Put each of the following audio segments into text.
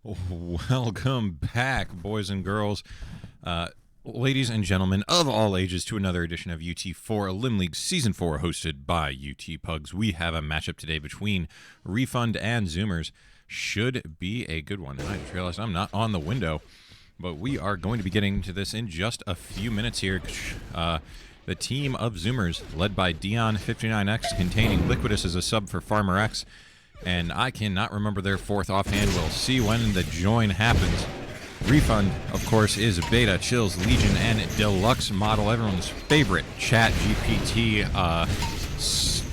Welcome back, boys and girls, ladies and gentlemen of all ages, to another edition of UT4 Elim League Season 4, hosted by UTPugs. We have a matchup today between Refund and Zoomers. Should be a good one. And I just realized I'm not on the window, but we are going to be getting to this in just a few minutes here. The team of Zoomers, led by Dion59X, containing Liquidus as a sub for Farmer X, and I cannot remember their fourth offhand. We'll see when the join happens. Refund, of course, is Beta, Chills, Legion, and Deluxe model, everyone's favorite chat GPT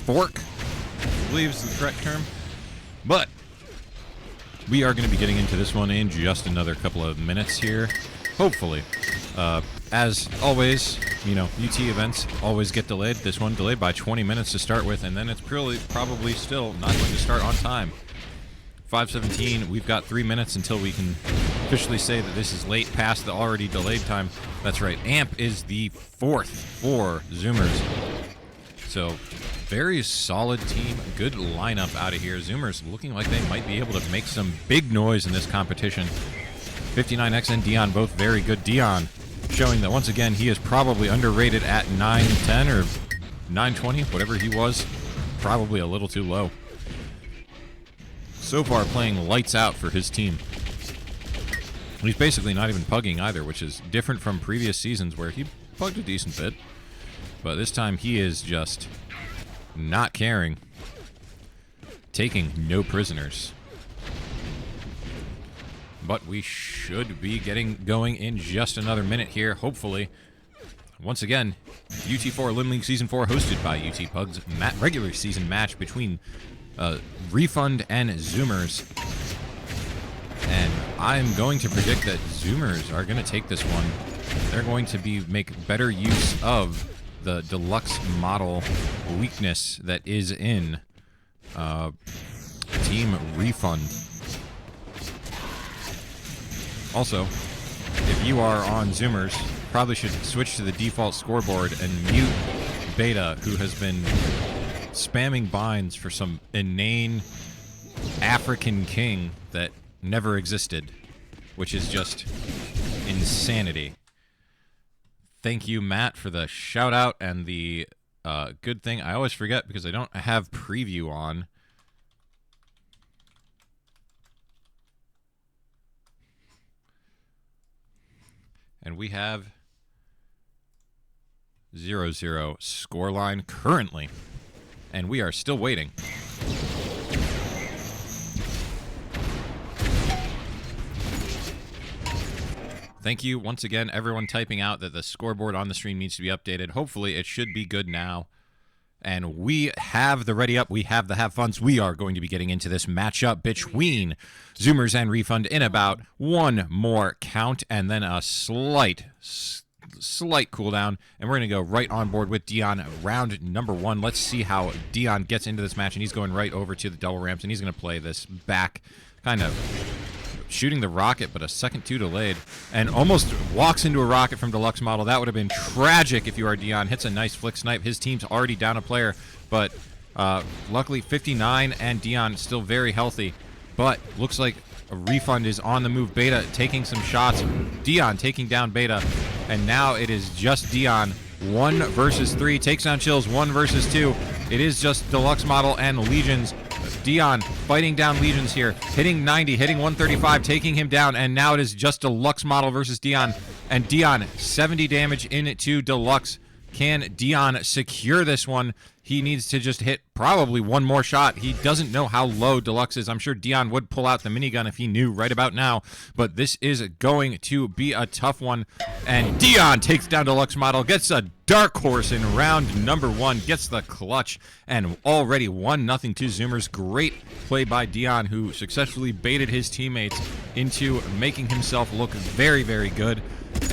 fork, I believe is the correct term. But we are going to be getting into this one in just another couple of minutes here, hopefully. As always, you know, UT events always get delayed. This one delayed by 20 minutes to start with, and then it's probably still not going to start on time. 5:17, we've got 3 minutes until we can officially say that this is late past the already delayed time. That's right, AMP is the fourth for Zoomers. So, very solid team, good lineup out of here. Zoomers looking like they might be able to make some big noise in this competition. 59X and Dion both very good. Dion showing that once again he is probably underrated at 910 or 920, whatever he was. Probably a little too low. So far playing lights out for his team. He's basically not even pugging either, which is different from previous seasons where he pugged a decent bit. But this time he is just not caring. Taking no prisoners. But we should be getting going in just another minute here, hopefully. Once again, UT4 Elim League Season 4 hosted by UTPugs. Regular season match between Refund and Zoomers. And I'm going to predict that Zoomers are going to take this one. They're going to make better use of the deluxe model weakness that is in Team Refund. Also, if you are on Zoomers, probably should switch to the default scoreboard and mute Beta, who has been spamming binds for some inane African king that never existed, which is just insanity. Thank you, Matt, for the shout out and the good thing. I always forget because I don't have preview on. And we have 0-0 scoreline currently. And we are still waiting. Thank you once again, everyone typing out that the scoreboard on the stream needs to be updated. Hopefully it should be good now. And we have the ready up. We have the have funs. We are going to be getting into this matchup between Zoomers and Refund in about one more count and then a slight cooldown. And we're going to go right on board with Dion round number 1. Let's see how Dion gets into this match. And he's going right over to the double ramps. And he's going to play this back, kind of shooting the rocket, but a second too delayed, and almost walks into a rocket from Deluxe model. That would have been tragic if you are Dion. Hits a nice flick snipe. His team's already down a player, but luckily 59 and Dion still very healthy, but looks like a Refund is on the move. Beta taking some shots. Dion taking down Beta, and now it is just Dion. 1 versus 3. Takes down Chills. 1 versus 2. It is just Deluxe model and Legions. Dion fighting down Legions here, hitting 90, hitting 135, taking him down, and now it is just Deluxe model versus Dion, and Dion 70 damage into Deluxe. Can Dion secure this one? He needs to just hit probably one more shot. He doesn't know how low Deluxe is. I'm sure Dion would pull out the minigun if he knew right about now, but this is going to be a tough one, and Dion takes down Deluxe model, gets a dark horse in round number 1, gets the clutch, and already 1-0 to Zoomers. Great play by Dion, who successfully baited his teammates into making himself look very, very good.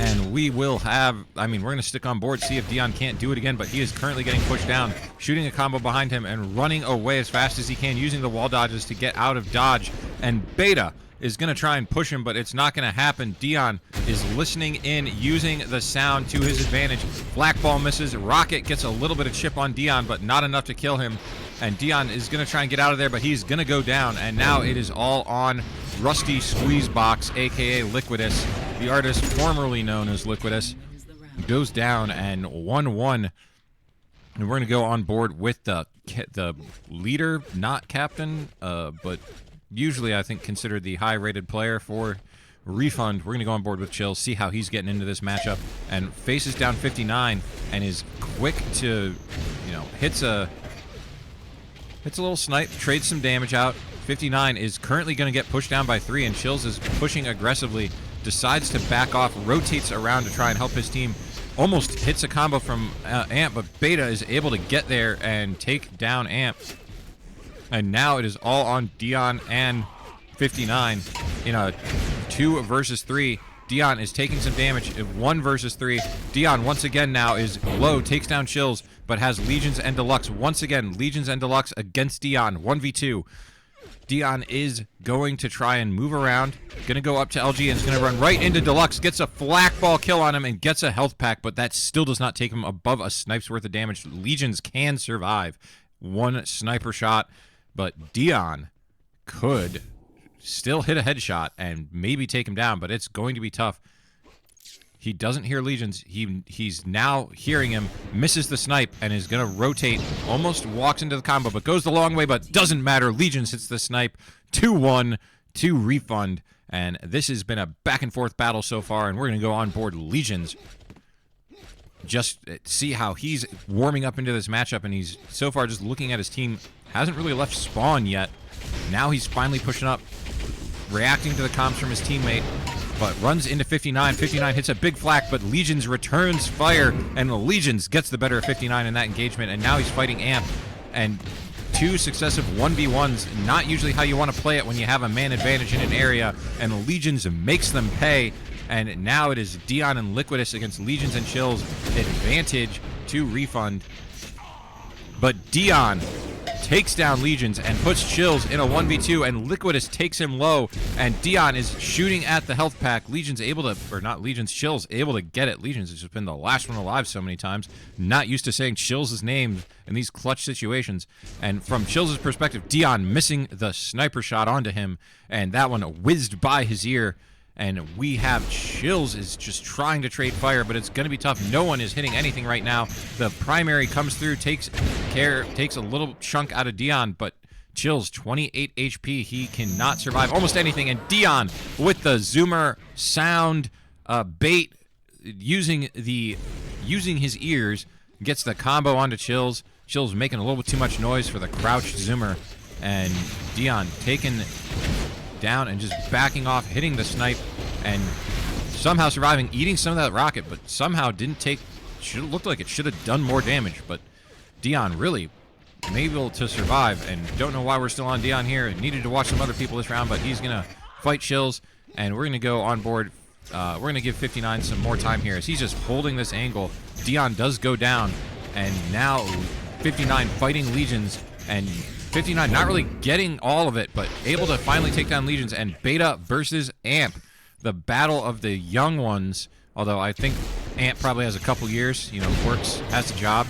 And we will have, we're going to stick on board, see if Dion can't do it again, but he is currently getting pushed down, shooting a combo behind him and running away as fast as he can, using the wall dodges to get out of dodge. And Beta is going to try and push him, but it's not going to happen. Dion is listening in, using the sound to his advantage. Black ball misses. Rocket gets a little bit of chip on Dion, but not enough to kill him. and Dion is going to try and get out of there, but he's going to go down, and now it is all on Rusty Squeezebox, a.k.a. Liquidus, the artist formerly known as Liquidus, goes down, and 1-1, and we're going to go on board with the leader, not captain, but usually I think considered the high-rated player for Refund. We're going to go on board with Chills, see how he's getting into this matchup, and faces down 59 and is quick to, hits a little snipe, trades some damage out. 59 is currently going to get pushed down by 3, and Chills is pushing aggressively, decides to back off, rotates around to try and help his team, almost hits a combo from Amp, but Beta is able to get there and take down Amp. And now it is all on Dion and 59 in a 2 versus 3. Dion is taking some damage. 1 versus 3. Dion once again now is low, takes down Chills, but has Legions and Deluxe. Once again, Legions and Deluxe against Dion. 1v2. Dion is going to try and move around. Going to go up to LG and is going to run right into Deluxe. Gets a flak ball kill on him and gets a health pack, but that still does not take him above a snipe's worth of damage. Legions can survive 1 sniper shot, but Dion could still hit a headshot and maybe take him down, but it's going to be tough. He doesn't hear Legions. He's now hearing him, misses the snipe, and is going to rotate, almost walks into the combo, but goes the long way, but doesn't matter. Legions hits the snipe. 2-1 to Refund, and this has been a back-and-forth battle so far, and we're going to go on board Legions. Just see how he's warming up into this matchup, and he's so far just looking at his team. Hasn't really left spawn yet. Now he's finally pushing up, reacting to the comms from his teammate, but runs into 59. 59 hits a big flak, but Legions returns fire, and Legions gets the better of 59 in that engagement, and now he's fighting Amp, and 2 successive 1v1s, not usually how you want to play it when you have a man advantage in an area, and Legions makes them pay, and now it is Dion and Liquidus against Legions and Chills, advantage to Refund, but Dion takes down Legions and puts Chills in a 1v2, and Liquidus takes him low, and Dion is shooting at the health pack. Legions able to, or not Legions, Chills able to get it. Legions has just been the last one alive so many times. Not used to saying Chills' name in these clutch situations. And from Chills' perspective, Dion missing the sniper shot onto him, and that one whizzed by his ear. And we have Chills is just trying to trade fire, but it's going to be tough. No one is hitting anything right now. The primary comes through, takes a little chunk out of Dion, but Chills, 28 HP. He cannot survive almost anything. And Dion with the Zoomer sound bait, using his ears, gets the combo onto Chills. Chills making a little bit too much noise for the crouched Zoomer. And Dion taken down and just backing off, hitting the snipe, and somehow surviving, eating some of that rocket, but somehow didn't take, looked like it should have done more damage, but Dion really able to survive, and don't know why we're still on Dion here. Needed to watch some other people this round, but he's going to fight Chills, and we're going to go on board. We're going to give 59 some more time here as he's just holding this angle. Dion does go down, and now 59 fighting Legions, and 59 not really getting all of it, but able to finally take down Legions. And Beta versus Amp, the battle of the young ones, although I think Amp probably has a couple years, works, has a job.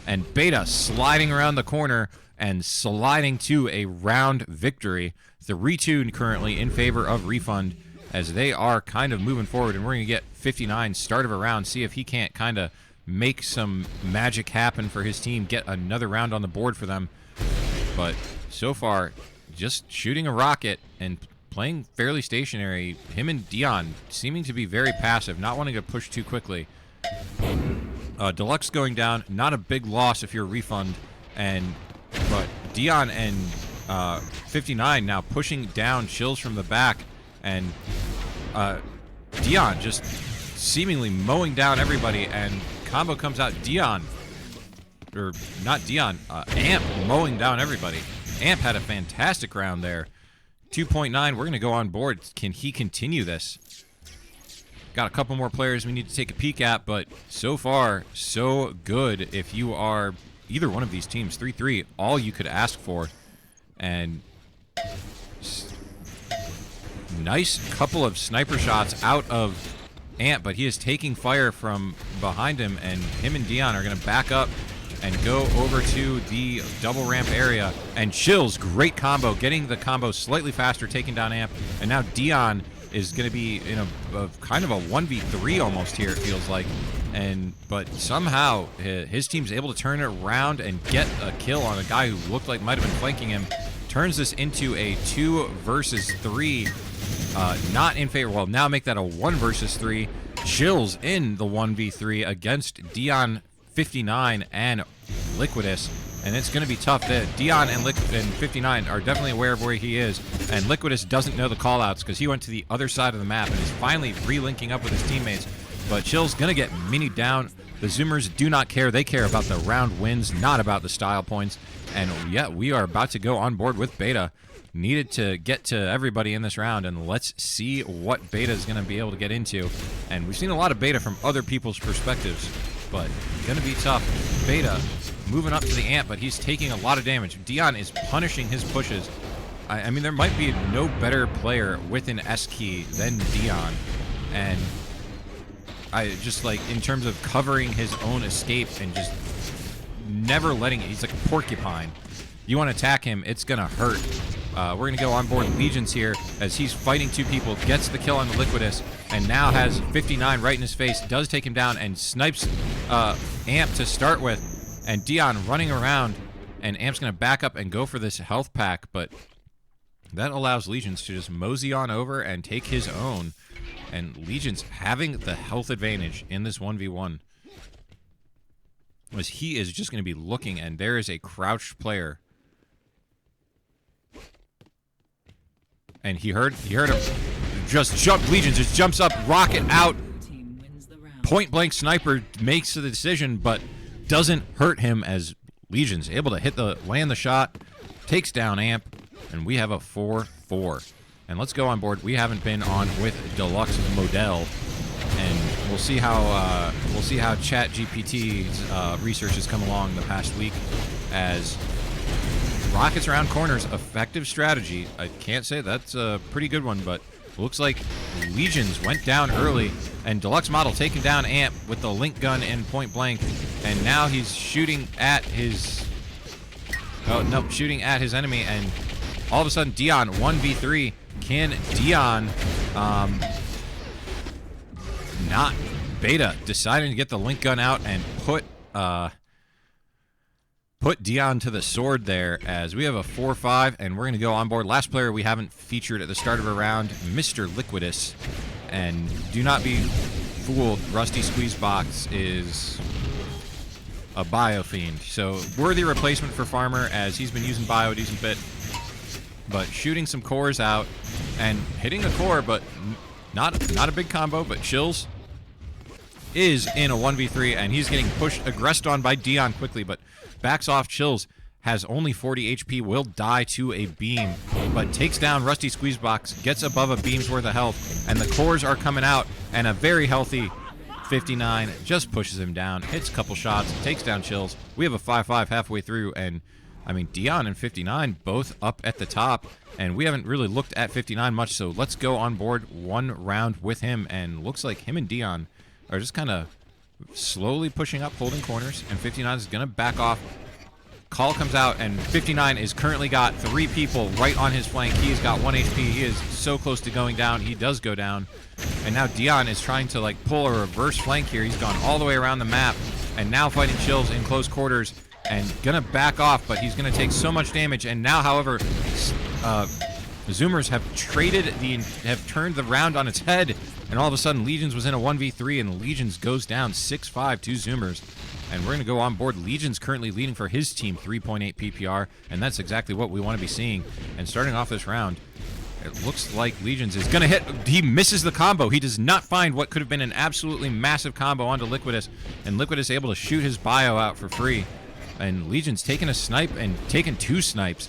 And Beta sliding around the corner and sliding to a round victory. 3-2 currently in favor of Refund as they are kind of moving forward, and we're going to get 59 start of a round, see if he can't kind of make some magic happen for his team, get another round on the board for them. But so far, just shooting a rocket and playing fairly stationary. Him and Dion seeming to be very passive, not wanting to push too quickly. Deluxe going down, not a big loss if you're Refund. But Dion and 59 now pushing down Chills from the back. And Dion just seemingly mowing down everybody. And combo comes out. Amp mowing down everybody. Amp had a fantastic round there. 2.9, we're going to go on board. Can he continue this? Got a couple more players we need to take a peek at, but so far, so good. If you are either one of these teams, 3-3, all you could ask for. And nice couple of sniper shots out of Amp, but he is taking fire from behind him, and him and Dion are going to back up and go over to the double ramp area. And Chills, great combo, getting the combo slightly faster, taking down Amp. And now Dion is going to be in a kind of a 1v3 almost here, it feels like. But somehow his team's able to turn it around and get a kill on a guy who looked like might have been flanking him. Turns this into a 2 versus 3. Not in favor. Well, now make that a 1 versus 3. Chills in the 1v3 against Dion 59 and Liquidus. And it's going to be tough. Dion and 59 are definitely aware of where he is. And Liquidus doesn't know the callouts because he went to the other side of the map and is finally re-linking up with his teammates. But Chill's going to get minied down. The Zoomers do not care. They care about the round wins, not about the style points. And yeah, we are about to go on board with Beta. Needed to get to everybody in this round, and let's see what Beta is going to be able to get into. And we've seen a lot of Beta from other people's perspectives, but going to be tough. Beta moving up to the Amp, but he's taking a lot of damage. Dion is punishing his pushes. I mean, there might be no better player with an S key than Dion. And I just, like, in terms of covering his own escape and just never letting it. He's like a porcupine. You want to attack him, it's going to hurt. We're going to go on board Legions here as he's fighting 2 people, gets the kill on the Liquidus, and now has 59 right in his face, does take him down, and snipes Amp to start with. And Dion running around, and Amp's going to back up and go for this health pack, but that allows Legions to just mosey on over and take his own. And Legions having the health advantage in this 1v1. As he is just going to be looking, and there is a crouched player. And he heard him just jump. Legions just jumps up, rocket out. Point blank sniper makes the decision, but doesn't hurt him as Legions able to land the shot, takes down Amp, and we have a 4-4. And let's go on board. We haven't been on with Deluxe Model, and we'll see how ChatGPT's research has come along the past week as rockets around corners, effective strategy. I can't say that's a pretty good one, but looks like Legions went down early, and Deluxe Model taking down Amp with the link gun in point blank, and now he's shooting at his shooting at his enemy, and all of a sudden Dion 1v3. Can Dion not Beta deciding to get the link gun out and put Dion to the sword there, as we have a 4-5, and we're going to go on board. Last player we haven't featured at the start of a round, Mr. Liquidus. And do not be fooled, Rusty Squeezebox is a bio fiend. So worthy replacement for Farmer, as he's been using bio a decent bit. But shooting some cores out and hitting a core, but not a big combo, but Chills is in a 1v3, and he's getting aggressed on by Dion quickly, but backs off. Chills has only 40 HP, will die to a beam, but takes down Rusty Squeezebox, gets above a beam's worth of health, and the cores are coming out, and a very healthy 59 just pushes him down, hits a couple shots, takes down Chills. We have a 5-5 halfway through, and I mean, Dion and 59 both up at the top, and we haven't really looked at 59 much, so let's go on board one round with him, and looks like him and Dion are just kind of slowly pushing up, holding corners, and 59 is going to back off. Call comes out, and 59 is currently got 3 people right on his flank. He has got 1 HP. He is so close to going down. He does go down, and now Dion is trying to, like, pull a reverse flank here. He's gone all the way around the map, and now fighting Chills in close quarters, and gonna back off, but he's gonna take so much damage. And now, however, Zoomers have turned the round on its head, and all of a sudden Legions was in a 1v3, and Legions goes down 6-5 to Zoomers. And we're gonna go on board. Legions currently leading for his team 3.8 PPR, and that's exactly what we want to be seeing. And starting off this round, it looks like Legions is gonna hit. He misses the combo. He does not find what could have been an absolutely massive combo onto Liquidus, and Liquidus able to shoot his bio out for free. And Legion's taking a snipe and taking 2 snipes.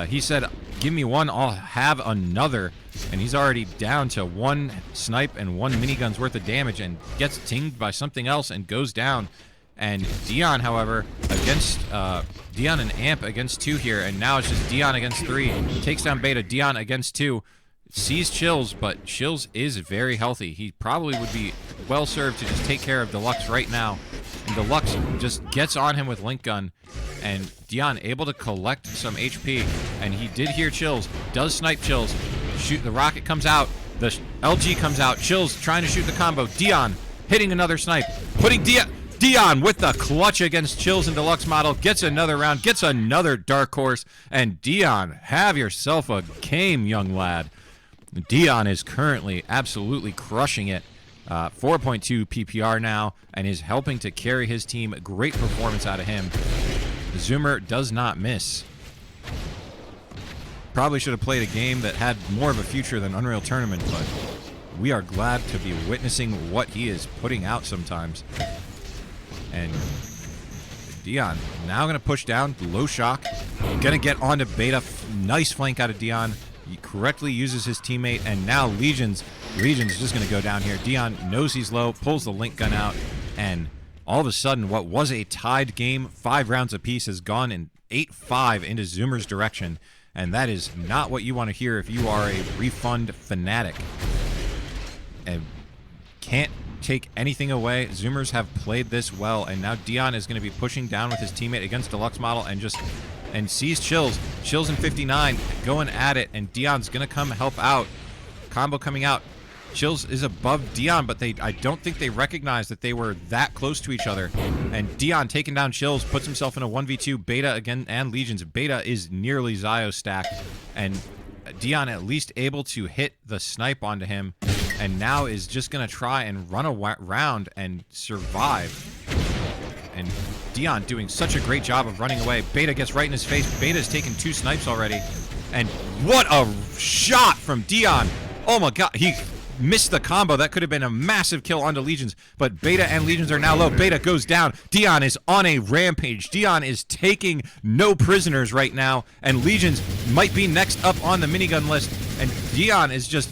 He said, give me one, I'll have another. And he's already down to 1 snipe and 1 minigun's worth of damage, and gets tinged by something else and goes down. And Dion, however, against Dion and Amp against 2 here, and now it's just Dion against 3. Takes down Beta. Dion against 2. Sees Chills, but Chills is very healthy. He probably would be well served to just take care of Deluxe right now. And Deluxe just gets on him with Link Gun. And Dion able to collect some HP. And he did hear Chills. Does snipe Chills. Shoot, the rocket comes out. The LG comes out. Chills trying to shoot the combo. Dion hitting another snipe. Putting Dion with the clutch against Chills and Deluxe Model. Gets another round. Gets another Dark Horse. And Dion, have yourself a game, young lad. Dion is currently absolutely crushing it. 4.2 PPR now, and is helping to carry his team. Great performance out of him. Zoomer does not miss. Probably should have played a game that had more of a future than Unreal Tournament, but we are glad to be witnessing what he is putting out sometimes. And Dion now going to push down, low shock. Going to get onto Beta. Nice flank out of Dion. He correctly uses his teammate, and now Legion's just going to go down here. Dion knows he's low, pulls the Link Gun out, and all of a sudden, what was a tied game, 5 rounds apiece, has gone in 8-5 into Zoomer's direction, and that is not what you want to hear if you are a Refund fanatic. And can't take anything away. Zoomers have played this well, and now Dion is going to be pushing down with his teammate against Deluxe Model and sees Chills. Chills in 59, going at it, and Dion's going to come help out. Combo coming out. Chills is above Dion, but I don't think they recognize that they were that close to each other. And Dion taking down Chills, puts himself in a 1v2. Beta again, and Legions. Beta is nearly Zio stacked, and Dion at least able to hit the snipe onto him, and now is just going to try and run around and survive. And Dion doing such a great job of running away. Beta gets right in his face. Beta's taken 2 snipes already. And what a shot from Dion. Oh my god, he missed the combo. That could have been a massive kill onto Legions, but Beta and Legions are now low. Beta goes down. Dion is on a rampage. Dion is taking no prisoners right now, and Legions might be next up on the minigun list, and Dion is just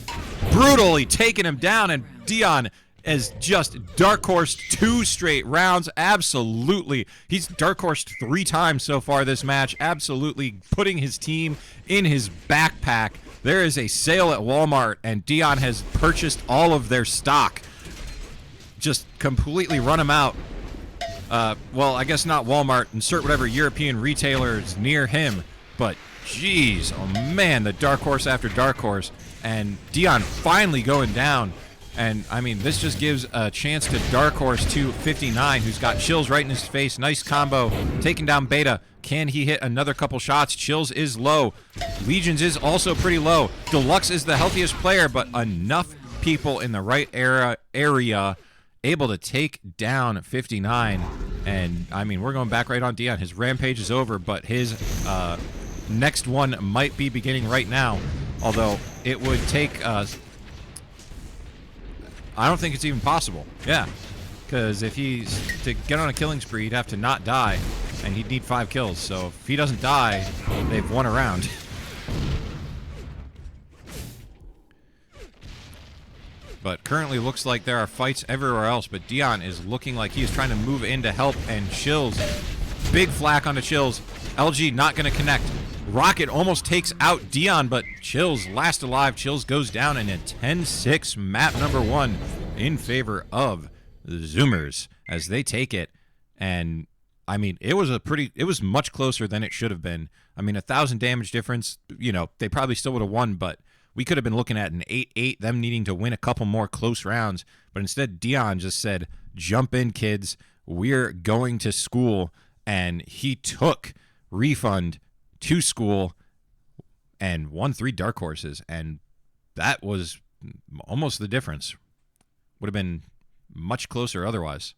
brutally taking him down, and Dion is just Dark Horsed 2 straight rounds. Absolutely. He's Dark Horsed 3 times so far this match. Absolutely putting his team in his backpack. There is a sale at Walmart, and Dion has purchased all of their stock. Just completely run them out. Well, I guess not Walmart. Insert whatever European retailer is near him. But, jeez, oh man, the Dark Horse after Dark Horse. And Dion finally going down. And, I mean, this just gives a chance to Dark Horse 259, who's got Chills right in his face. Nice combo. Taking down Beta. Can he hit another couple shots? Chills is low. Legions is also pretty low. Deluxe is the healthiest player, but enough people in the right area able to take down 59. And, I mean, we're going back right on Dion. His rampage is over, but his next one might be beginning right now. Although, it would take... I don't think it's even possible. Yeah. Because if he's to get on a killing spree, he'd have to not die, and he'd need 5 kills. So if he doesn't die, they've won a round. But currently looks like there are fights everywhere else, but Dion is looking like he is trying to move in to help, and Chills. Big flak onto Chills. LG not going to connect. Rocket almost takes out Dion, but Chills last alive. Chills goes down in a 10-6 map number 1 in favor of the Zoomers as they take it. And I mean, it was much closer than it should have been. I mean, 1,000 damage difference, you know, they probably still would have won, but we could have been looking at an 8-8, them needing to win a couple more close rounds. But instead, Dion just said, jump in, kids. We're going to school. And he took Refund to school and won 3 Dark Horses, and that was almost the difference. Would have been much closer otherwise.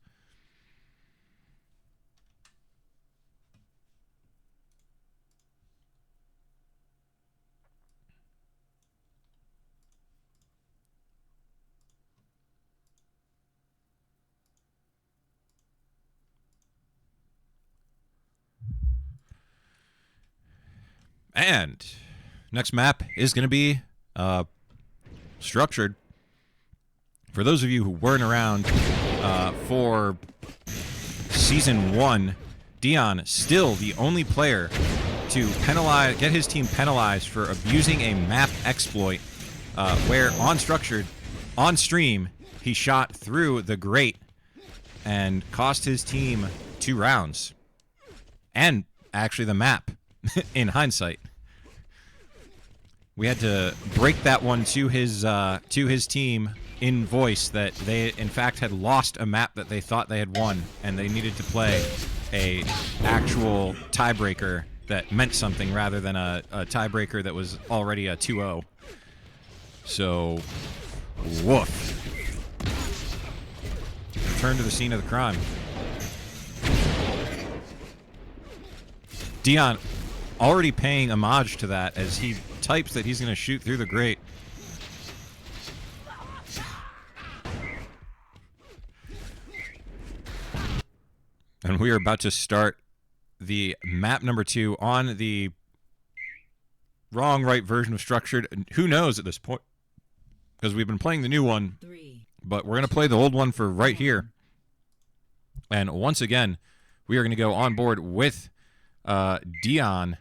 And next map is going to be structured. For those of you who weren't around for Season 1, Dion still the only player to get his team penalized for abusing a map exploit where on Structured, on stream, he shot through the grate and cost his team 2 rounds. And actually the map, in hindsight. We had to break that one to his team in voice that they, in fact, had lost a map that they thought they had won, and they needed to play a actual tiebreaker that meant something rather than a tiebreaker that was already a 2-0. So, woof. Return to the scene of the crime. Dion already paying homage to that as he types that he's going to shoot through the grate. And we are about to start the map number 2 on the wrong right version of Structured. Who knows at this point? Because we've been playing the new one, but we're going to play the old one for right here. And once again, we are going to go on board with Dion.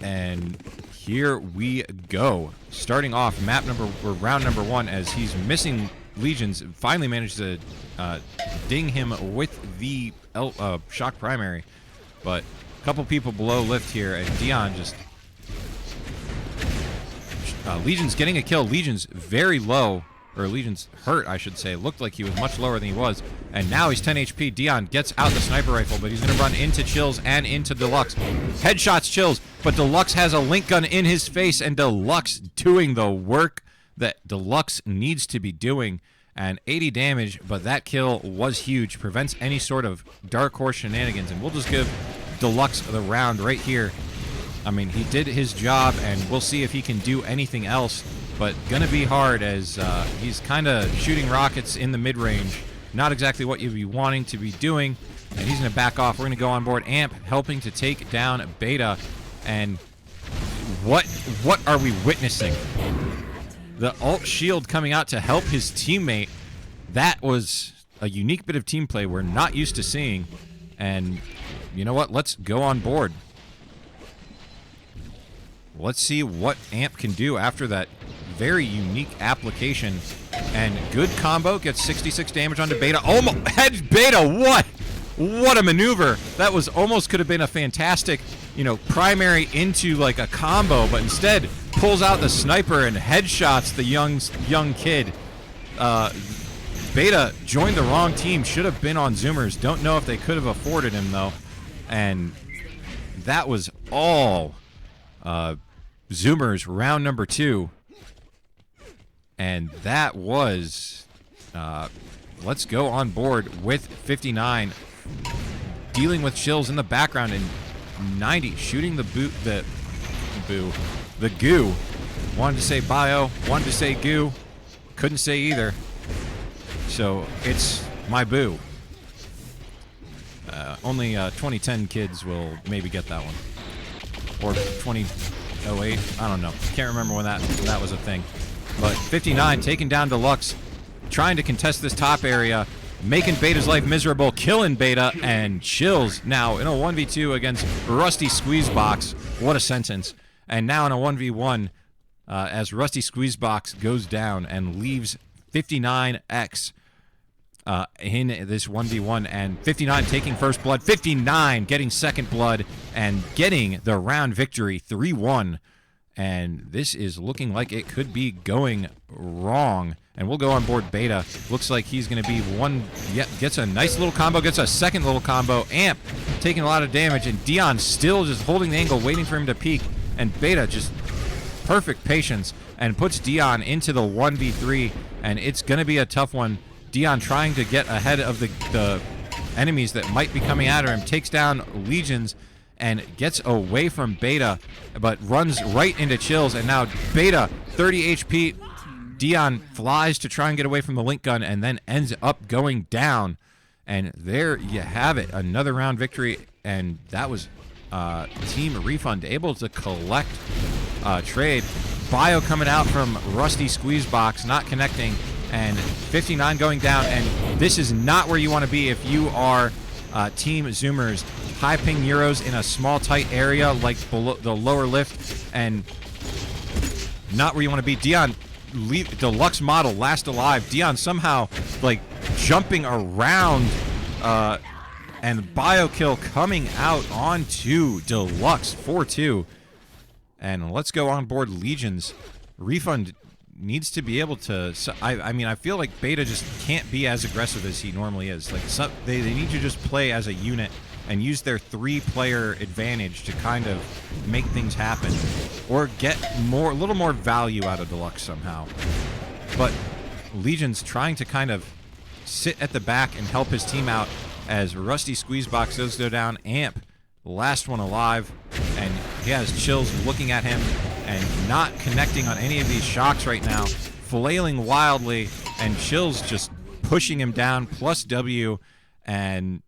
And here we go. Starting off round number 1 as he's missing Legions. Finally managed to ding him with the shock primary. But a couple people below lift here, and Dion just... Legion's getting a kill. Legion's very low, or Legion's hurt, I should say. Looked like he was much lower than he was. And now he's 10 HP. Dion gets out the sniper rifle, but he's going to run into Chills and into Deluxe. Headshots Chills, but Deluxe has a link gun in his face, and Deluxe doing the work that Deluxe needs to be doing. And 80 damage, but that kill was huge. Prevents any sort of Dark Horse shenanigans, and we'll just give Deluxe the round right here. I mean, he did his job, and we'll see if he can do anything else, but gonna be hard as he's kind of shooting rockets in the mid-range. Not exactly what you'd be wanting to be doing, and he's gonna back off. We're gonna go on board Amp, helping to take down Beta, and what are we witnessing? The ult shield coming out to help his teammate. That was a unique bit of team play we're not used to seeing, and you know what? Let's go on board. Let's see what Amp can do after that very unique application. And good combo, gets 66 damage onto Beta. Almost head Beta, what? What a maneuver. That was almost could have been a fantastic, primary into like a combo, but instead pulls out the sniper and headshots the young kid. Beta joined the wrong team, should have been on Zoomers. Don't know if they could have afforded him though. And that was all Zoomers round number 2. And that was let's go on board with 59 dealing with Chills in the background, and 90 shooting the goo. Wanted to say bio, wanted to say goo, couldn't say either. So it's my boo. Only 2010 kids will maybe get that one, or 2008. I don't know. Can't remember when that was a thing. But 59 taking down Deluxe, trying to contest this top area, making Beta's life miserable, killing Beta, and Chills now in a 1v2 against Rusty Squeezebox. What a sentence. And now in a 1v1 as Rusty Squeezebox goes down and leaves 59X in this 1v1, and 59 taking first blood, 59 getting second blood, and getting the round victory 3-1. And this is looking like it could be going wrong. And we'll go on board Beta. Looks like he's going to be gets a nice little combo, gets a second little combo. Amp taking a lot of damage, and Dion still just holding the angle, waiting for him to peek. And Beta just perfect patience and puts Dion into the 1v3. And it's going to be a tough one. Dion trying to get ahead of the enemies that might be coming at him. Takes down Legions and gets away from Beta, but runs right into Chills. And now Beta, 30 HP. Dion flies to try and get away from the link gun and then ends up going down. And there you have it, another round victory. And that was Team Refund able to collect trade. Bio coming out from Rusty Squeezebox, not connecting, and 59 going down. And this is not where you want to be if you are Team Zoomers. High ping Euros in a small tight area like below the lower lift, and not where you want to be. Dion, Deluxe model, last alive. Dion somehow like jumping around, and bio kill coming out onto Deluxe 4-2. And let's go on board Legions. Refund needs to be able to... I mean, I feel like Beta just can't be as aggressive as he normally is. Like, they need to just play as a unit and use their 3-player advantage to kind of make things happen, or get a little more value out of Deluxe somehow. But Legion's trying to kind of sit at the back and help his team out as Rusty Squeezebox does go down. Amp, last one alive, and he has Chills looking at him and not connecting on any of these shocks right now, flailing wildly, and Chills just pushing him down, plus W, and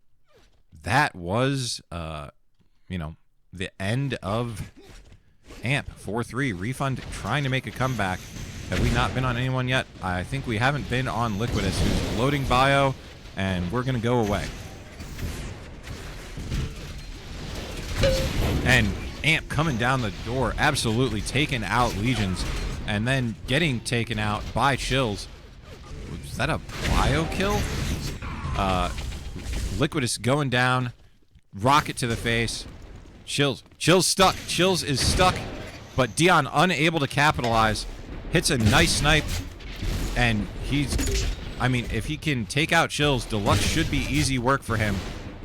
that was, you know, the end of Amp. 4-3. Refund trying to make a comeback. Have we not been on anyone yet? I think we haven't been on Liquidus, who's loading bio, and we're going to go away. And Amp coming down the door, absolutely taking out Legions, and then getting taken out by Chills. Was that a bio kill? Liquidus going down, rocket to the face. Chills stuck. Chills is stuck, but Dion unable to capitalize. Hits a nice snipe, and I mean, if he can take out Chills, Deluxe should be easy work for him,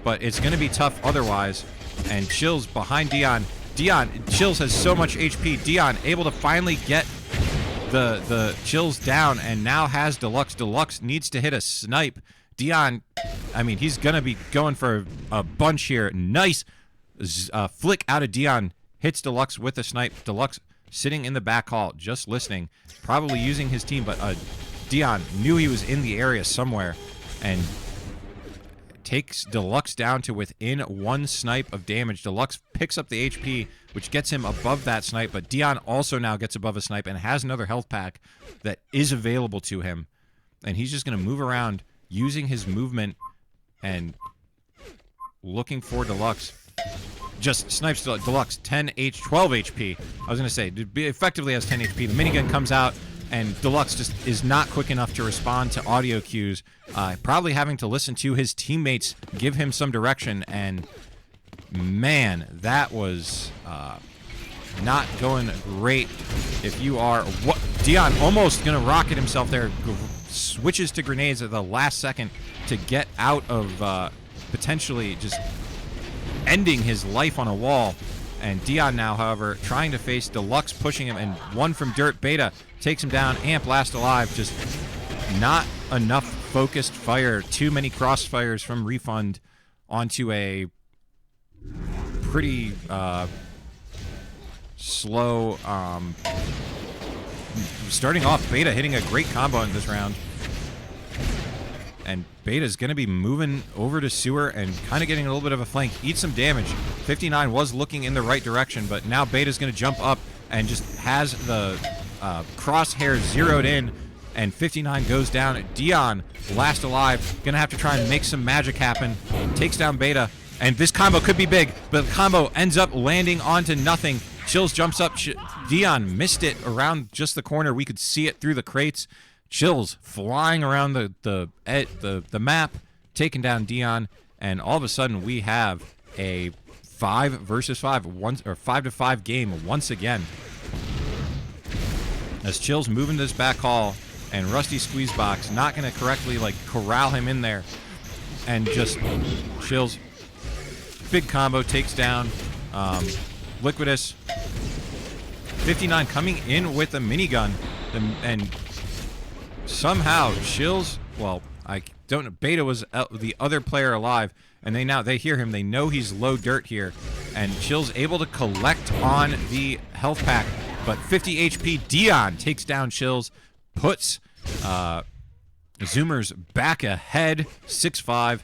but it's going to be tough otherwise. And Chills behind Dion. Chills has so much HP. Dion able to finally get the Chills down, and now has Deluxe. Deluxe needs to hit a snipe. Dion, I mean, he's going to be going for a bunch here. Nice flick out of Dion. Hits Deluxe with a snipe. Deluxe sitting in the back hall, just listening, probably using his team, but Dion knew he was in the area somewhere, and takes Deluxe down to within 1 snipe of damage. Deluxe picks up the HP, which gets him above that snipe, but Dion also now gets above a snipe and has another health pack that is available to him, and he's just going to move around using his movement and looking for Deluxe. Just snipes Deluxe, 12 HP. I was going to say, effectively has 10 HP. The minigun comes out, and Deluxe just is not quick enough to respond to audio cues. Probably having to listen to his teammates give him some direction, and man, that was not going great. If you are... Dion almost going to rocket himself there, switches to grenades at the last second to get out of potentially just ending his life on a wall. And Dion now, however, trying to face Deluxe, pushing him, and one from Dirt. Beta takes him down. Amp last alive. Just not enough focused fire. Too many crossfires from Refund onto a pretty slow... starting off, Beta hitting a great combo in this round. And Beta's going to be moving over to Sewer and kind of getting a little bit of a flank. Eat some damage. 59 was looking in the right direction, but now Beta's going to jump up and just has the crosshair zeroed in, and 59 goes down. Dion, last alive, going to have to try and make some magic happen. Takes down Beta, and this combo could be big, but the combo ends up landing onto nothing. Chills jumps up. Dion missed it around just the corner. We could see it through the crates. Chills flying around the map, taking down Dion, and all of a sudden we have a 5 versus 5, 5-5 game once again. As Chills move into this back hall, and Rusty Squeezebox not going to correctly corral him in there, and just Chills, big combo, takes down Liquidus. 59 coming in with a minigun, and somehow Chills, well, I don't know, Beta was the other player alive, and they hear him, they know he's low dirt here, and Chills able to collect on the health pack, but 50 HP. Dion takes down Chills, puts Zoomers back ahead, 6-5,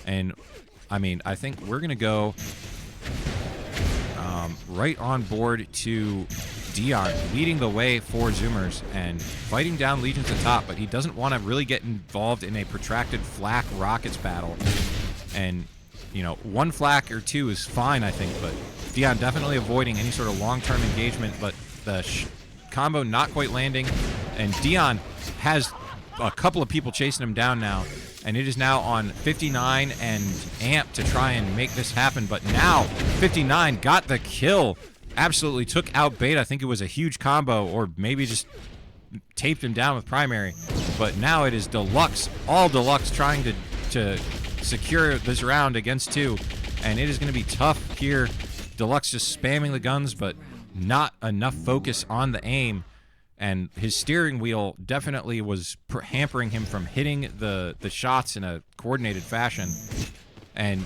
and I mean, I think we're gonna go right on board to Dion, leading the way for Zoomers and fighting down Legions at top, but he doesn't want to really get involved in a protracted flak rockets battle. And, you know, 1 flak or 2 is fine, I think, but Dion definitely avoiding any sort of long-term engagement, but the combo not quite landing, and Dion has a couple of people chasing him down now, and it is now on 59 and Amp to try and make this happen. But now 59 got the kill, absolutely took out Beta. I think it was a huge combo, or maybe just taped him down with primary. But now it is Deluxe, all Deluxe, trying to secure this round against 2, and it is going to be tough here. Deluxe just spamming the guns, but not enough focus on the aim, and his steering wheel definitely was hampering him from hitting the shots in a coordinated fashion. And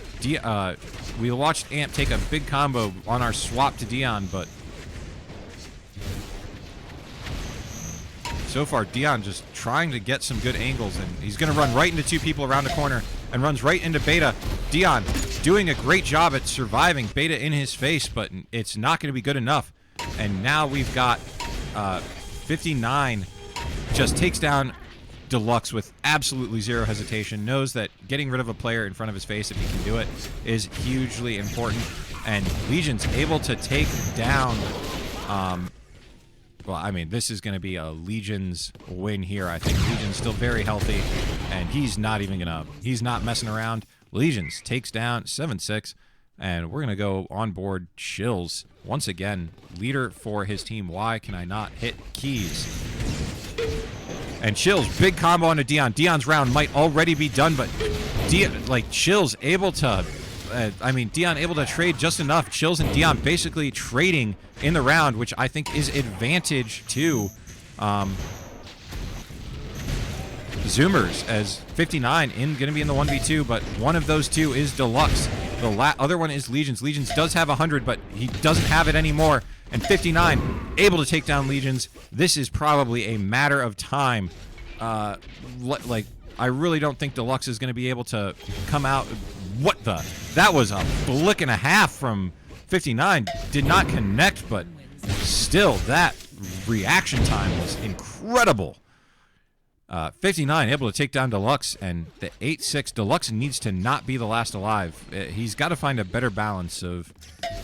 we watched Amp take a big combo on our swap to Dion, but so far Dion just trying to get some good angles, and he's going to run right into 2 people around the corner and runs right into Beta. Dion doing a great job at surviving Beta in his face, but it's not going to be good enough. And now we've got 59 just takes down Deluxe with absolutely zero hesitation, knows that getting rid of a player in front of his face, if he can do it, is hugely important. And Legion's able to take down well, I mean, this is going to be a Legion's win here. I think Legion's still very healthy, and he's not even going to, he's not messing around. Legion's takes down 7-6, and we're going to go on board Chills. Once again, leader for his team. Why can I not hit keys? And Chills, big combo onto Dion. Dion's round might already be done, but Chills able to, Dion able to trade just enough. Chills and Dion basically trading in the round, which I think is advantage to Zoomers, as 59 going to be in the 1v2, but one of those 2 is Deluxe. The other one is Legions. Legions does have 100, but he doesn't have it anymore. And 59 able to take down Legions. This is probably a matter of time. I really don't think Deluxe is going to be able to come out. What the? That was a blick and a half from 59. Did not connect, but still, that reaction time was incredible. 59 able to take down Deluxe, and the 8-6 Deluxe needs to not be the last alive. He's got to find a better balance of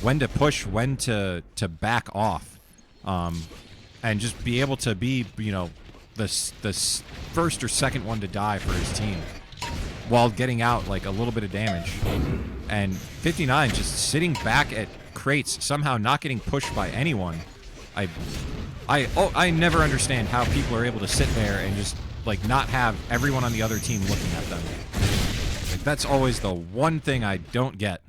when to push, when to back off, and just be able to be, you know, the first or second one to die for his team while getting out like a little bit of damage. And 59 just sitting back at crates, somehow not getting pushed by anyone. I never understand how people are able to sit there and just like not have everyone on the other team looking at them. Like, that's always the one thing I don't get.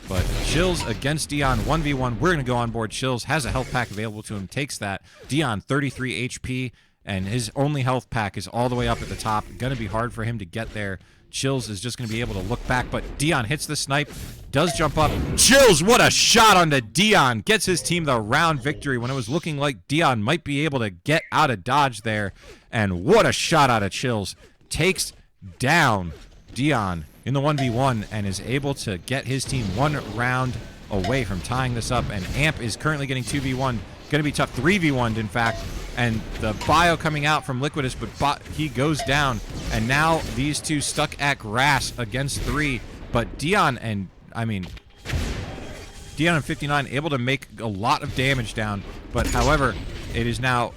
But Chills against Dion 1v1. We're going to go on board. Chills has a health pack available to him, takes that. Dion 33 HP, and his only health pack is all the way up at the top. Going to be hard for him to get there. Chills is just going to be able to look back, but Dion hits the snipe, does jump up. Chills, what a shot onto Dion. Gets his team the round victory when it was looking like Dion might be able to get out of dodge there. And what a shot out of Chills. Takes down Dion in the 1v1 and is able to get his team 1 round away from tying this up. And Amp is currently getting 2v1. Going to be tough, 3v1'd in fact. And the bio coming out from Liquidus, but he goes down. And now these 2 stuck at grass against 3. But Dion and 59 able to make a lot of damage down. But however, it is now,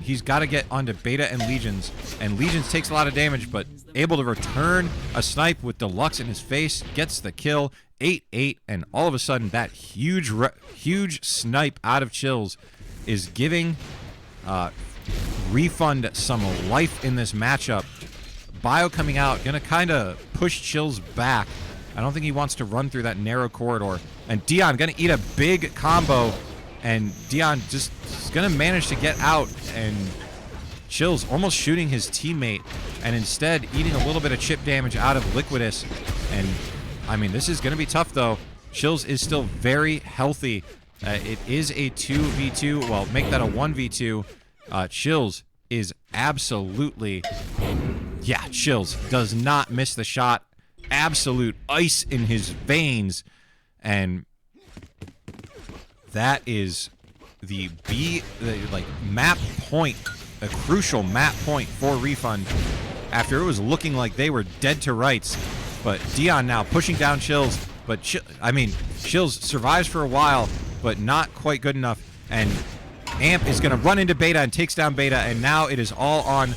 he's got to get onto Beta and Legions. And Legions takes a lot of damage, but able to return a snipe with Deluxe in his face. Gets the kill, 8-8. And all of a sudden, that huge snipe out of Chills is giving Refund some life in this matchup. Bio coming out, gonna kind of push Chills back. I don't think he wants to run through that narrow corridor. And Dion gonna eat a big combo, and Dion just is gonna manage to get out, and Chills almost shooting his teammate, and instead eating a little bit of chip damage out of Liquidus. And this is gonna be tough though. Chills is still very healthy. It is a 2v2. Well, make that a 1v2. Chills is absolutely... Yeah, Chills does not miss the shot. Absolute ice in his veins. And that is the map point, a crucial map point for Refund. After it was looking like they were dead to rights. But Dion now pushing down Chills. But, Chills survives for a while, but not quite good enough. And Amp is going to run into Beta and takes down Beta, and now it is all on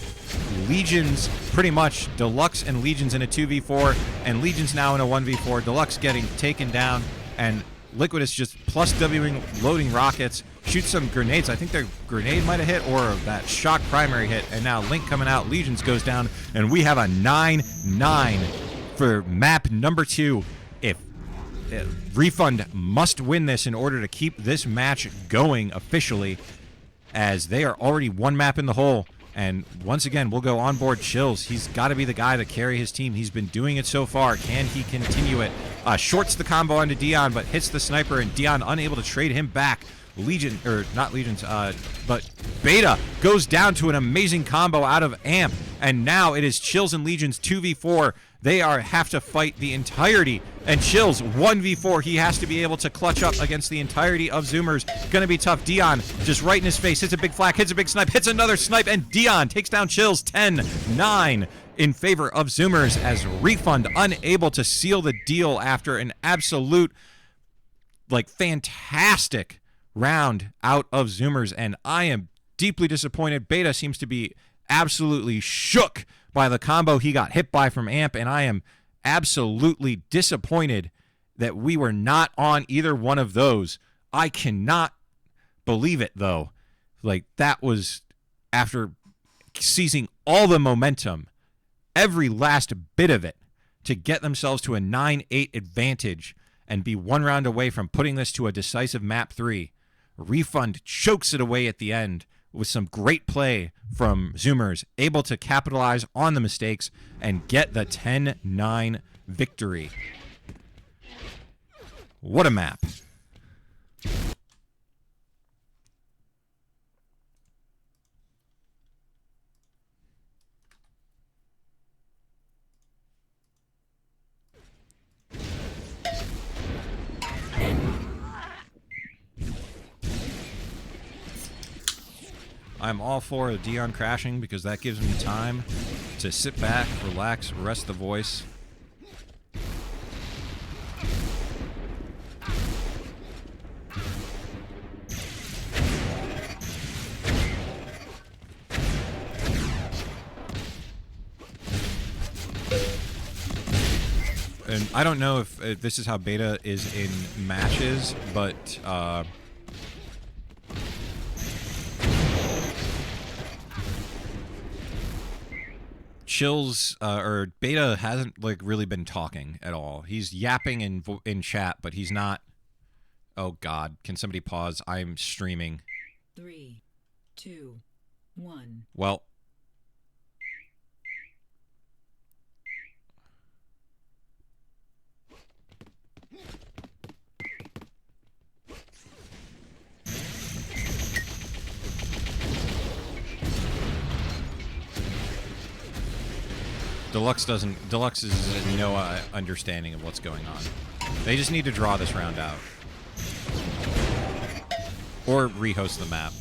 Legion's pretty much Deluxe and Legion's in a 2v4, and Legion's now in a 1v4. Deluxe getting taken down, and Liquid is just plus Wing loading rockets, shoots some grenades. I think their grenade might have hit, or that shock primary hit, and now Link coming out. Legion's goes down, and we have a 9-9 for map number 2. If Refund must win this in order to keep this match going officially, as they are already one map in the hole. And once again, we'll go on board Chills. He's got to be the guy to carry his team. He's been doing it so far. Can he continue it? Shorts the combo onto Dion, but hits the sniper, and Dion unable to trade him back. Legion, or not Legions, but Beta goes down to an amazing combo out of Amp, and now it is Chills and Legions 2v4. They have to fight the entirety, and Chills 1v4. He has to be able to clutch up against the entirety of Zoomers. Gonna be tough. Dion just right in his face, hits a big flak, hits a big snipe, hits another snipe, and Dion takes down Chills 10-9 in favor of Zoomers, as Refund unable to seal the deal after an absolute, fantastic round out of Zoomers. And I am deeply disappointed. Beta seems to be absolutely shook by the combo he got hit by from Amp, and I am absolutely disappointed that we were not on either one of those. I cannot believe it, though. That was after seizing all the momentum, every last bit of it, to get themselves to a 9-8 advantage and be one round away from putting this to a decisive map 3. Refund chokes it away at the end with some great play from Zoomers, able to capitalize on the mistakes and get the 10-9 victory. What a map. I'm all for Dion crashing because that gives me time to sit back, relax, rest the voice. And I don't know if this is how Beta is in matches, but Chills or Beta hasn't really been talking at all. He's yapping in chat, but he's not. Oh God! Can somebody pause? I'm streaming. 3, 2, 1. Well. Deluxe is no understanding of what's going on. They just need to draw this round out. Or rehost the map.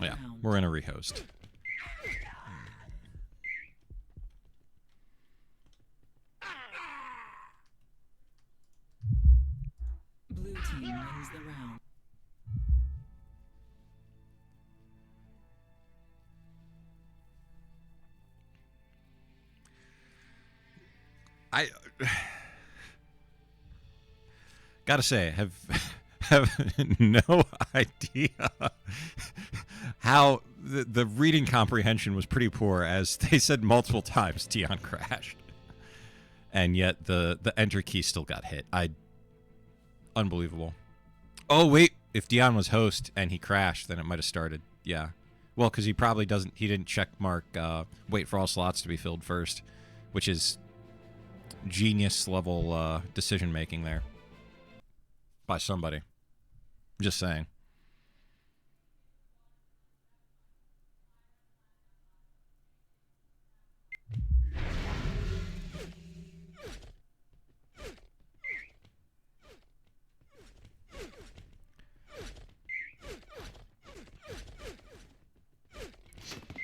Yeah, we're gonna rehost. Blue team wins the round. I gotta say, have no idea how the reading comprehension was pretty poor, as they said multiple times Dion crashed, and yet the enter key still got hit. Unbelievable. Oh wait, if Dion was host and he crashed, then it might have started. Yeah, well, because he probably didn't check mark wait for all slots to be filled first, which is genius level decision making there by somebody. Just saying.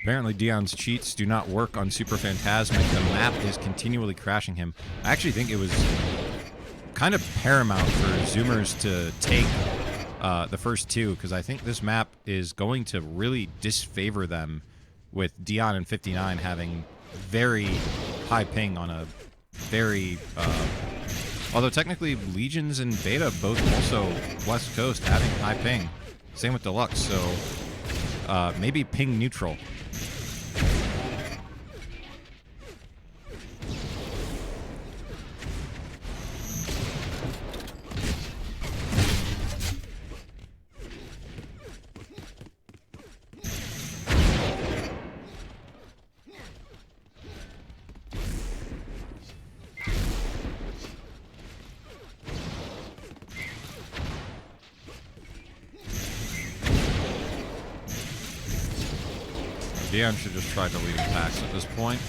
Apparently Dion's cheats do not work on Super Phantasmic. The map is continually crashing him. I actually think it was kind of paramount for Zoomers to take the first two, because I think this map is going to really disfavor them with Dion and 59 having very high ping on a very... although technically Legions and Beta both also West Coast having high ping. Same with Deluxe, so maybe ping neutral. Dion should just try deleting packs at this point.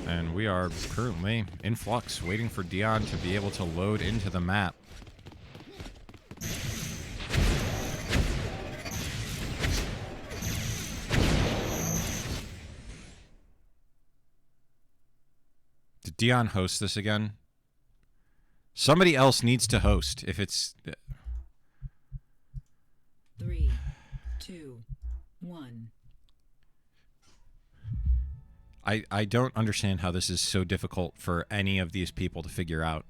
And we are currently in flux, waiting for Dion to be able to load into the map. Did Dion host this again? Somebody else needs to host if it's... 3, 2, 1. I don't understand how this is so difficult for any of these people to figure out.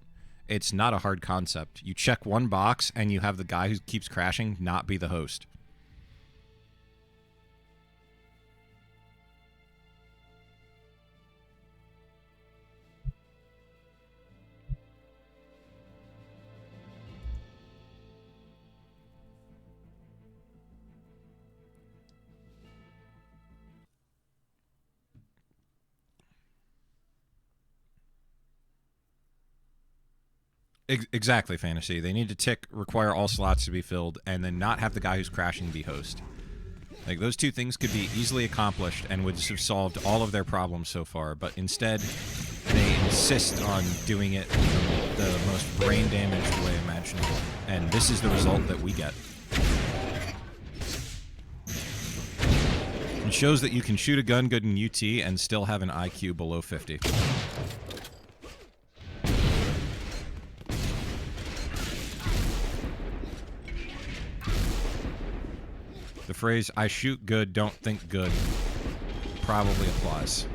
It's not a hard concept. You check one box and you have the guy who keeps crashing not be the host. Exactly, Fantasy. They need to require all slots to be filled, and then not have the guy who's crashing be host. Like, those two things could be easily accomplished and would have solved all of their problems so far, but instead, they insist on doing it the most brain-damaged way imaginable, and this is the result that we get. It shows that you can shoot a gun good in UT and still have an IQ below 50. The phrase, I shoot good, don't think good, probably applies.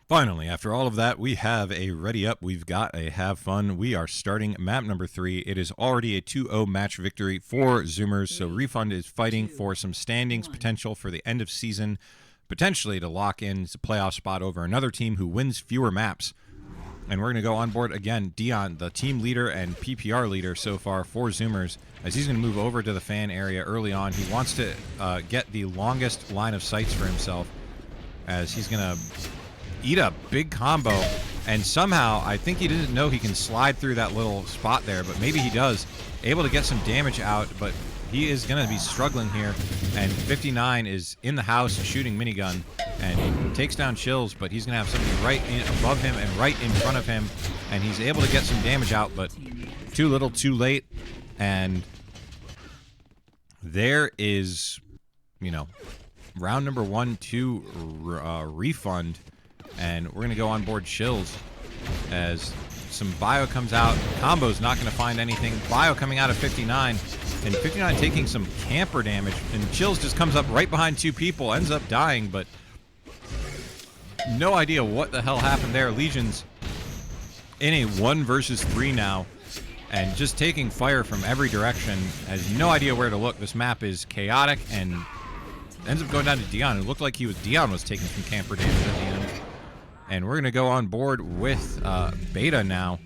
Finally, after all of that, we have a ready up. We've got a have fun. We are starting map number 3. It is already a 2-0 match victory for Zoomers, so Refund is fighting for some standings potential for the end of season, potentially to lock in a playoff spot over another team who wins fewer maps. And we're going to go on board again, Dion, the team leader and PPR leader so far for Zoomers, as he's going to move over to the fan area early on. He wants to get the longest line of sights for himself, as he's going to eat a big combo, and somehow, I think he didn't know he can slide through that little spot there, but maybe he does. Able to get some damage out, but he is going to be struggling here, and 59 is in the house shooting minigun. and takes down Chills, but he's going to have somebody right above him and right in front of him, and he's able to get some damage out, but too little, too late, and there is, you know, round number 1 to Refund, and we're going to go on board Chills as some bio comes out. Combo's not going to find anything. Bio coming out of 59, and 59 taking some camper damage, and Chills just comes up right behind 2 people, ends up dying, but no idea what the hell happened there. Legion's in a 1 versus 3 now, and just taking fire from every direction. Has no idea where to look. This map is chaotic, and ends up going down to Dion. It looked like Dion was taking some camper damage at the end. And we're going to go on board with Beta now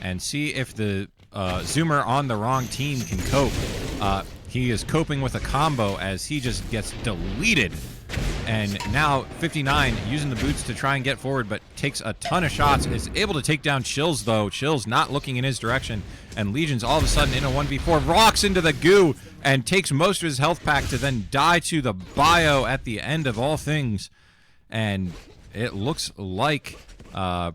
and see if the Zoomer on the wrong team can cope. He is coping with a combo as he just gets deleted. And now 59 using the boots to try and get forward, but takes a ton of shots. Is able to take down Chills, though. Chills not looking in his direction. And Legion's all of a sudden in a 1v4. Rocks into the goo and takes most of his health pack to then die to the bio at the end of all things. And it looks like, I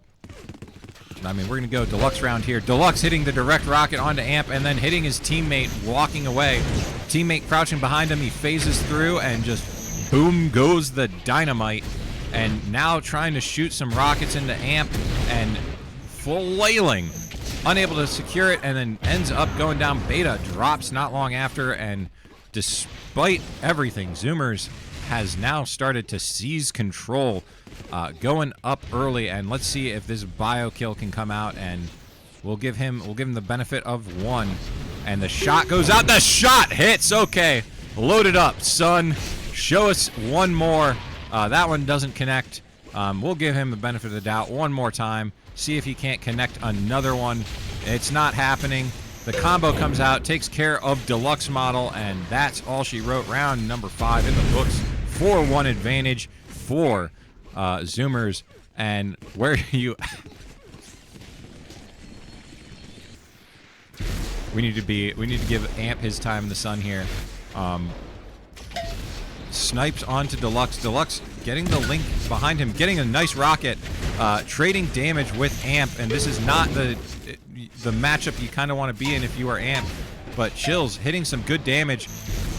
mean, we're going to go Deluxe round here. Deluxe hitting the direct rocket onto Amp and then hitting his teammate, walking away. Teammate crouching behind him. He phases through and just boom goes the dynamite. And now trying to shoot some rockets into Amp and flailing. Unable to secure it, and then ends up going down. Beta drops not long after, and despite everything, Zoomers has now started to seize control, going up early, and let's see if this bio kill can come out, and we'll give him the benefit of 1. And the shot goes out. The shot hits. Okay, load it up, son. Show us one more. That one doesn't connect. We'll give him the benefit of the doubt one more time. See if he can't connect another one. It's not happening. The combo comes out, takes care of Deluxe Model, and that's all she wrote. Round number 5 in the books. 4-1 advantage for Zoomers. And where do you... we need to give Amp his time in the sun here. Snipes onto Deluxe. Deluxe getting the link behind him, getting a nice rocket, trading damage with Amp, and this is not the matchup you kind of want to be in if you are Amp, but Chills hitting some good damage,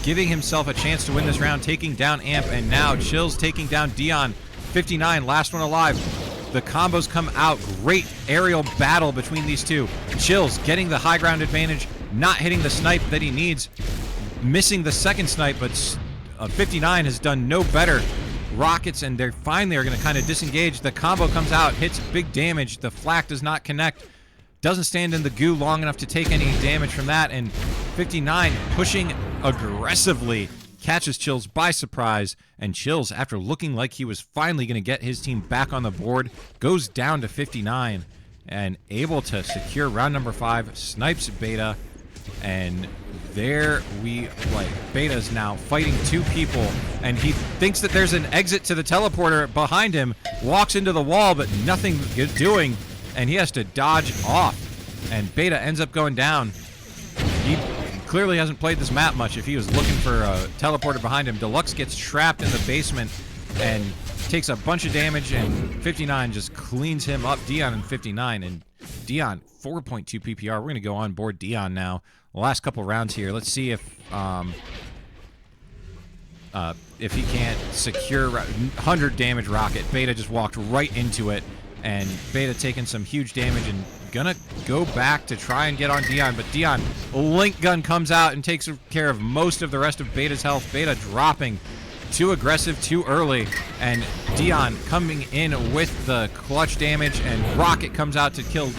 giving himself a chance to win this round, taking down Amp, and now Chills taking down Dion. 59, last one alive. The combos come out. Great aerial battle between these two. Chills getting the high ground advantage, not hitting the snipe that he needs, missing the second snipe, but 59 has done no better. Rockets, and they're finally are going to kind of disengage. The combo comes out, hits big damage. The flak does not connect. Doesn't stand in the goo long enough to take any damage from that, and 59 pushing aggressively catches Chills by surprise, and Chills, after looking like he was finally going to get his team back on the board, goes down to 59 and able to secure round number 5, snipes Beta, and there we like Beta's now fighting 2 people, and he thinks that there's an exit to the teleporter behind him, walks into the wall, but nothing doing, and he has to dodge off, and Beta ends up going down. He clearly hasn't played this map much if he was looking for a teleporter behind him. Deluxe gets trapped in the basement and takes a bunch of damage, and 59 just cleans him up. Dion and 59, and Dion 4.2 PPR. We're going to go on board Dion now. The last couple rounds here. Let's see if he can't secure 100 damage rocket. Beta just walked right into it, and Beta taking some huge damage and gonna go back to try and get on Dion, but Dion, link gun comes out and takes care of most of the rest of Beta's health. Beta dropping too aggressive too early, and Dion coming in with the clutch damage, and rocket comes out to kill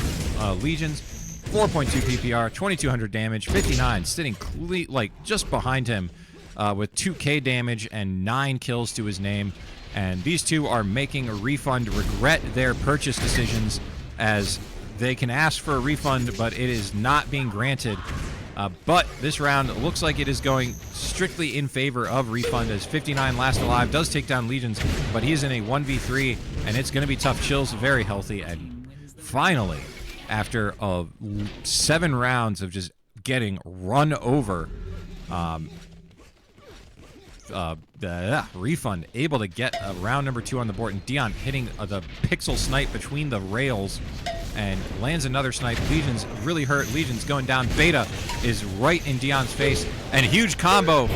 Legions. 4.2 PPR, 2200 damage. 59 sitting like just behind him with 2k damage and 9 kills to his name. And these two are making a Refund regret their purchase decisions, as they can ask for a refund, but it is not being granted. But this round looks like it is going strictly in favor of Refund, as 59 last alive, does take down Legions, but he's in a 1v3, and it's going to be tough. Chills very healthy, and finally, after 7 rounds of just getting run over, Refund able to get round number 2 on the board, and Dion hitting the pixel snipe between the rails and lands another snipe. Legion's really hurt. Legion's going down. Beta is right in Dion's face, and huge combo.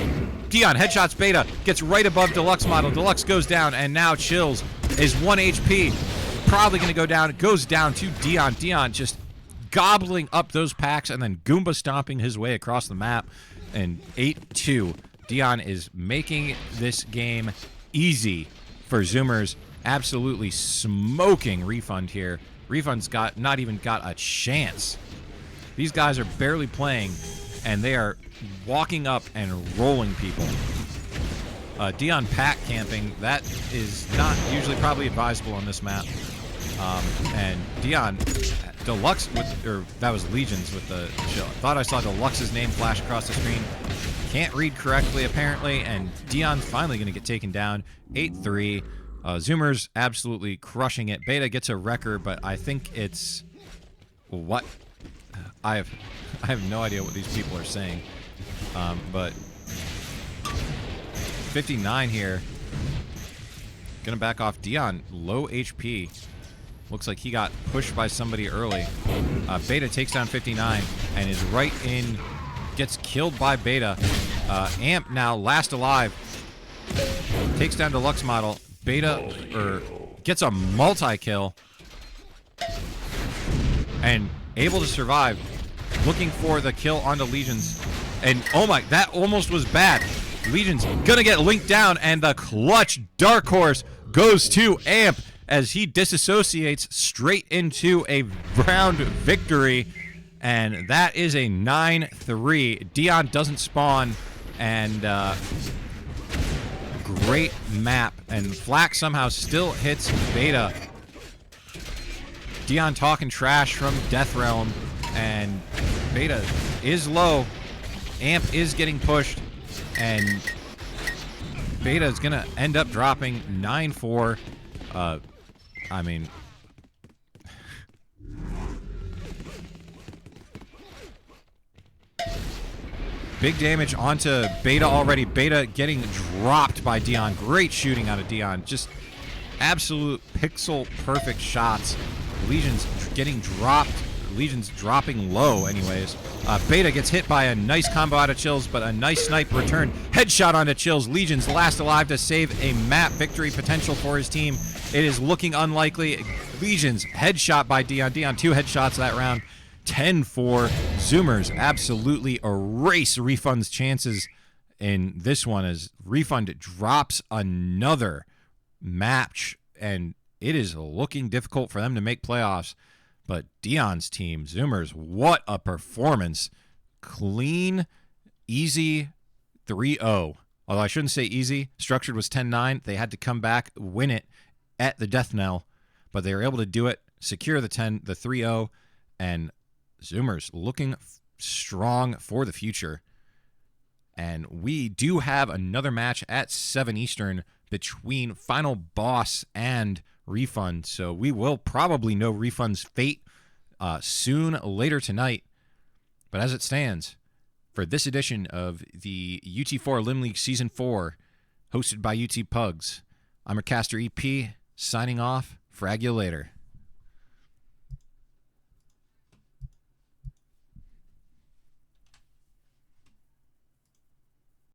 Dion headshots Beta, gets right above Deluxe model. Deluxe goes down, and now Chills is 1 HP. Probably going to go down. It goes down to Dion. Dion just gobbling up those packs and then Goomba stomping his way across the map. And 8-2. Dion is making this game easy for Zoomers. Absolutely smoking Refund here. Refund's not even got a chance. These guys are barely playing, and they are walking up and rolling people. Dion pack camping, that is not usually probably advisable on this map. And Dion, Deluxe, that was Legions with the chill. I thought I saw Deluxe's name flash across the screen. Can't read correctly, apparently, and Dion's finally going to get taken down. 8-3. Zoomers absolutely crushing it. Beta gets a wrecker, but I think it's... What? I have no idea what these people are saying. But 59 here. Gonna back off. Dion, low HP. Looks like he got pushed by somebody early. Beta takes down 59 and is right in... Gets killed by Beta. Amp now last alive. Takes down Deluxe model. Beta gets a multi-kill. And able to survive. Looking for the kill onto Legions. And oh my, that almost was bad. Legion's gonna get linked down, and the clutch Dark Horse goes to Amp as he disassociates straight into a round victory. And that is a 9-3. Dion doesn't spawn, and great map. And Flak somehow still hits Beta. Dion talking trash from Death Realm, and Beta is low. Amp is getting pushed, and Beta is going to end up dropping 9-4. I mean... Big damage onto Beta already. Beta getting dropped by Dion. Great shooting out of Dion. Just absolute pixel perfect shots. Legion's getting dropped. Legion's dropping low anyways. Beta gets hit by a nice combo out of Chills, but a nice snipe return. Headshot onto Chills. Legion's last alive to save a map victory potential for his team. It is looking unlikely. Legion's headshot by Dion. Dion 2 headshots that round. 10-4. Zoomers absolutely erase Refund's chances in this one as Refund drops another match, and it is looking difficult for them to make playoffs. But Dion's team, Zoomers, what a performance. Clean, easy 3-0. Although I shouldn't say easy. Structured was 10-9. They had to come back, win it at the death knell, but they were able to do it, secure the 3-0, and Zoomers looking strong for the future. And we do have another match at 7 Eastern between Final Boss and Refund. So we will probably know Refund's fate soon, later tonight. But as it stands, for this edition of the UT4 Elim League Season 4, hosted by UTPugs, I'm your caster EP, signing off. Frag you later.